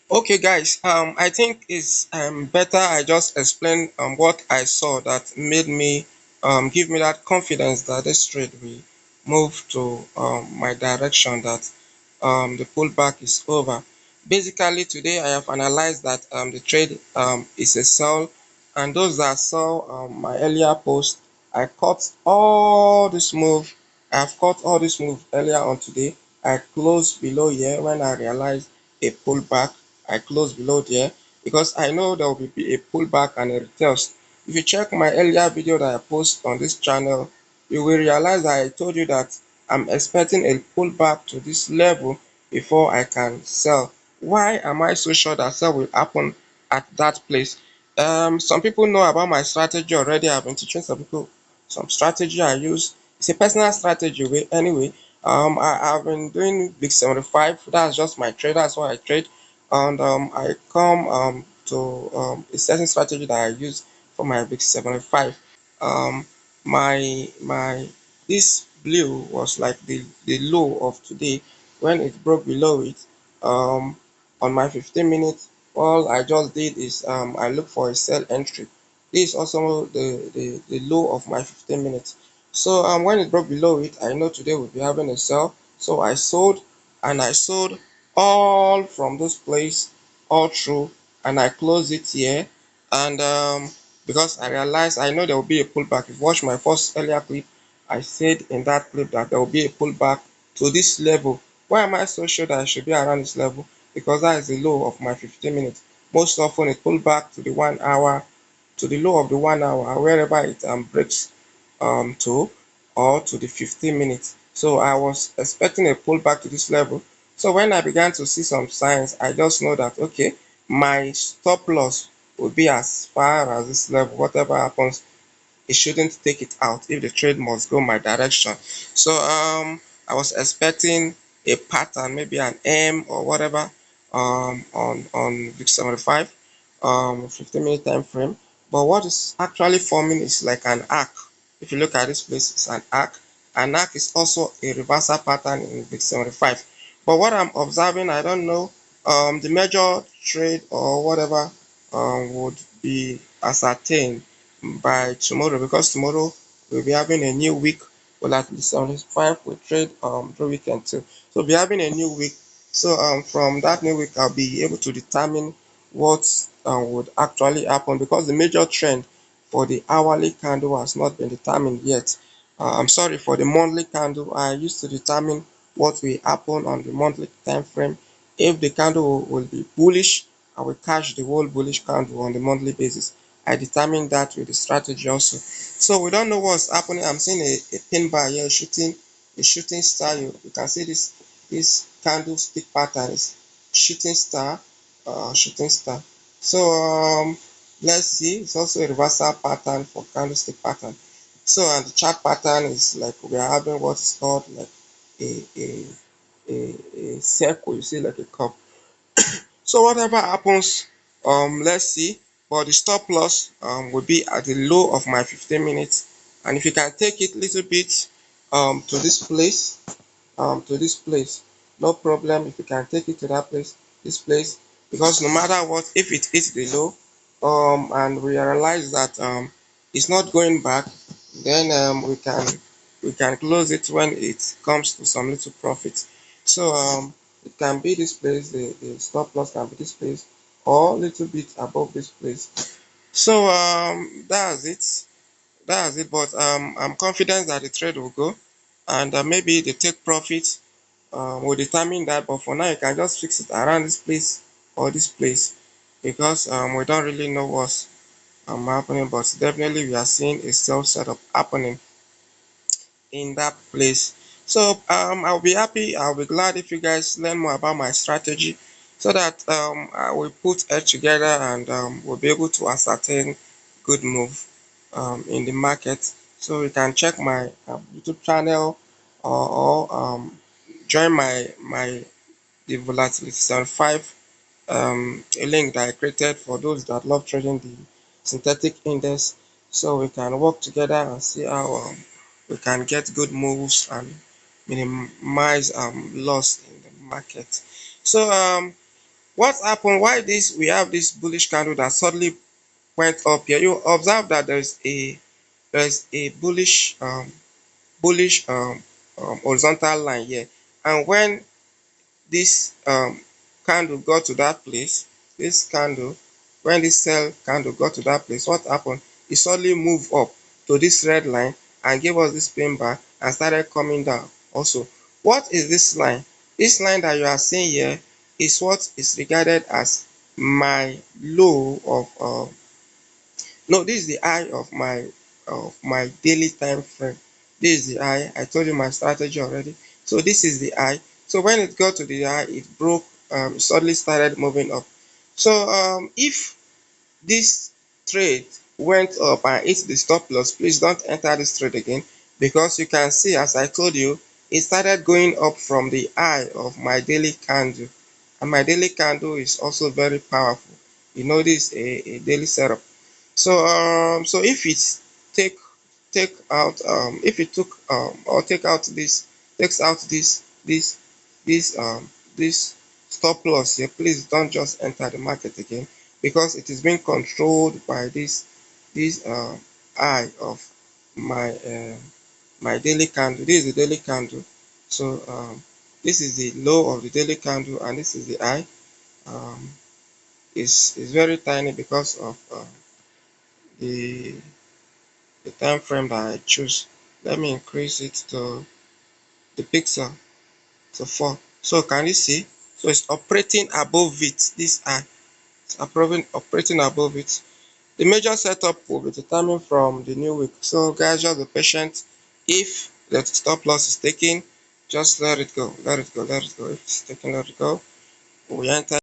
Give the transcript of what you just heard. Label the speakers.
Speaker 1: Okay, guys. I think it's better I just explain what I saw that made me give me that confidence that this trade will move to my direction, that the pullback is over. Basically, today I have analyzed that the trade is a sell, and those that saw my earlier post, I caught all this move. I have caught all this move earlier on today. I closed below here when I realized a pullback. I closed below there because I know there will be a pullback and a retest. If you check my earlier video that I post on this channel, you will realize that I told you that I'm expecting a pullback to this level before I can sell. Why am I so sure that sell will happen at that place? Some people know about my strategy already. I've been teaching some people some strategy I use. It's a personal strategy way anyway. I've been doing big 75. That's just my trade. That's what I trade, and I come to a certain strategy that I use for my big 75. Um, my this blue was like the low of today. When it broke below it, um, on my 15 minutes, all I just did is I look for a sell entry. This is also the low of my 15 minutes. So when it broke below it, I know today we'll be having a sell. So I sold, and I sold all from this place, all through, and I closed it here. And because I realized I know there will be a pullback. If you watch my first earlier clip, I said in that clip that there will be a pullback to this level. Why am I so sure that I should be around this level? Because that is the low of my 15 minutes. Most often it pull back to the 1 hour, to the low of the 1 hour, wherever it breaks to, or to the 15 minutes. So I was expecting a pullback to this level. So when I began to see some signs, I just know that okay, my stop loss will be as far as this level. Whatever happens, it shouldn't take it out if the trade must go my direction. So I was expecting a pattern, maybe an M or whatever, on VIX 75, 15-minute time frame. But what is actually forming is like an arc. If you look at this place, it's an arc. An arc is also a reversal pattern in VIX 75. But what I'm observing, I don't know, the major trade or whatever would be ascertained by tomorrow, because tomorrow we'll be having a new week. Well, at least on this 5 we trade through weekend too. So we'll be having a new week. So from that new week I'll be able to determine what would actually happen, because the major trend for the hourly candle has not been determined yet. I'm sorry, for the monthly candle I used to determine what will happen on the monthly time frame. If the candle will be bullish, I will catch the whole bullish candle on the monthly basis. I determine that with the strategy also. So we don't know what's happening. I'm seeing a pin bar here shooting a shooting star. You can see this candlestick pattern is shooting star, shooting star. So let's see. It's also a reversal pattern for candlestick pattern. So and the chart pattern is like we are having what is called like a a a circle. You see like a cup. So whatever happens, let's see. But the stop loss will be at the low of my 15 minutes. And if you can take it a little bit to this place, no problem. If you can take it to that place, this place, because no matter what, if it hits the low, and we realize that it's not going back, then we can close it when it comes to some little profit. So it can be this place, the stop loss can be this place, or a little bit above this place. So that's it. That's it. But I'm confident that the trade will go, and maybe the take profit will determine that. But for now, you can just fix it around this place or this place, because we don't really know what's happening. But definitely, we are seeing a sell setup happening in that place. So I'll be happy. I'll be glad if you guys learn more about my strategy, so that I will put it together, and we'll be able to ascertain good move in the market. So you can check my YouTube channel, or join my the Volatility 75 a link that I created for those that love trading the synthetic index, so we can work together and see how we can get good moves and minimize loss in the market. So What happened? Why this we have this bullish candle that suddenly went up here? You observe that there's a bullish horizontal line here, and when this candle got to that place, this candle, when this sell candle got to that place, what happened? It suddenly moved up to this red line and gave us this pin bar and started coming down also. What is this line? This line that you are seeing here is what is regarded as my low of no, this is the high of my daily time frame. This is the high. I told you my strategy already. So this is the high. So when it got to the high, it broke, it suddenly started moving up. So if this trade went up and hit the stop loss, please don't enter this trade again, because you can see, as I told you, it started going up from the high of my daily candle, and my daily candle is also very powerful. You know, this is a daily setup. So if it take take out if it took or take out this takes out this stop loss here, please don't just enter the market again, because it is being controlled by this eye of my daily candle. This is the daily candle. So this is the low of the daily candle, and this is the high. um is very tiny because of the the time frame that I choose. Let me increase it to the pixel to 4. So can you see? So it's operating above it. This eye is operating above it. The major setup will be determined from the new week. So guys, just be patient. If the stop loss is taken, just let it go. Let it go. Let it go. If it's taken, let it go. We enter